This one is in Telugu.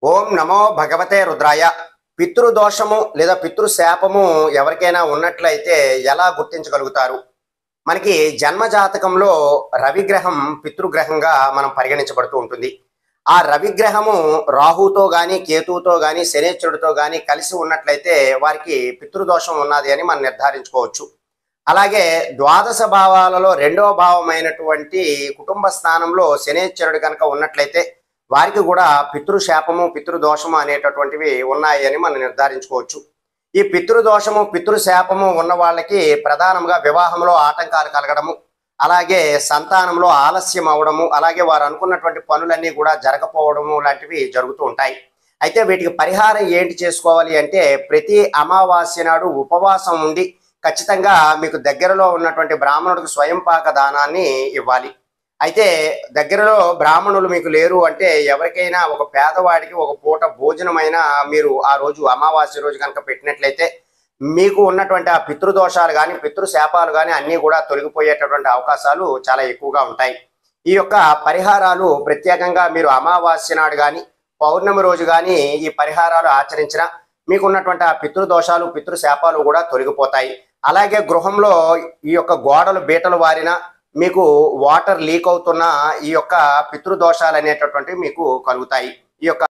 ఓం నమో భగవతే రుద్రాయ. పితృదోషము లేదా పితృశాపము ఎవరికైనా ఉన్నట్లయితే ఎలా గుర్తించగలుగుతారు? మనకి జన్మ జాతకంలో రవిగ్రహం పితృగ్రహంగా మనం పరిగణించబడుతూ ఉంటుంది. ఆ రవిగ్రహము రాహుతో గాని కేతువుతో గాని శనేశ్వరుడితో గాని కలిసి ఉన్నట్లయితే వారికి పితృదోషం ఉన్నది అని మనం నిర్ధారించుకోవచ్చు. అలాగే ద్వాదశ భావాలలో రెండవ భావమైనటువంటి కుటుంబ స్థానంలో శనేశ్వరుడు కనుక ఉన్నట్లయితే వారికి కూడా పితృశాపము పితృదోషము అనేటటువంటివి ఉన్నాయి అని మనం నిర్ధారించుకోవచ్చు. ఈ పితృదోషము పితృశాపము ఉన్న వాళ్ళకి ప్రధానంగా వివాహంలో ఆటంకాలు కలగడము, అలాగే సంతానంలో ఆలస్యం అవడము, అలాగే వారు అనుకున్నటువంటి పనులన్నీ కూడా జరగకపోవడము లాంటివి జరుగుతూ ఉంటాయి. అయితే వీటికి పరిహారం ఏంటి చేసుకోవాలి అంటే, ప్రతి అమావాస్య నాడు ఉపవాసం ఉండి ఖచ్చితంగా మీకు దగ్గరలో ఉన్నటువంటి బ్రాహ్మణుడికి స్వయంపాక దానాన్ని ఇవ్వాలి. అయితే దగ్గరలో బ్రాహ్మణులు మీకు లేరు అంటే ఎవరికైనా ఒక పేదవాడికి ఒక పూట భోజనమైనా మీరు ఆ రోజు అమావాస్య రోజు కనుక పెట్టినట్లయితే మీకు ఉన్నటువంటి ఆ పితృదోషాలు కానీ పితృశాపాలు కానీ అన్నీ కూడా తొలగిపోయేటటువంటి అవకాశాలు చాలా ఎక్కువగా ఉంటాయి. ఈ యొక్క పరిహారాలు ప్రత్యేకంగా మీరు అమావాస్య నాడు కానీ పౌర్ణమి రోజు కానీ ఈ పరిహారాలు ఆచరించినా మీకు ఉన్నటువంటి ఆ పితృదోషాలు పితృశాపాలు కూడా తొలగిపోతాయి. అలాగే గృహంలో ఈ యొక్క గోడలు బీటలు వారిన మీకు వాటర్ లీక్ అవుతున్న ఈ యొక్క పితృదోషాలు అనేటటువంటివి మీకు కలుగుతాయి. ఈ యొక్క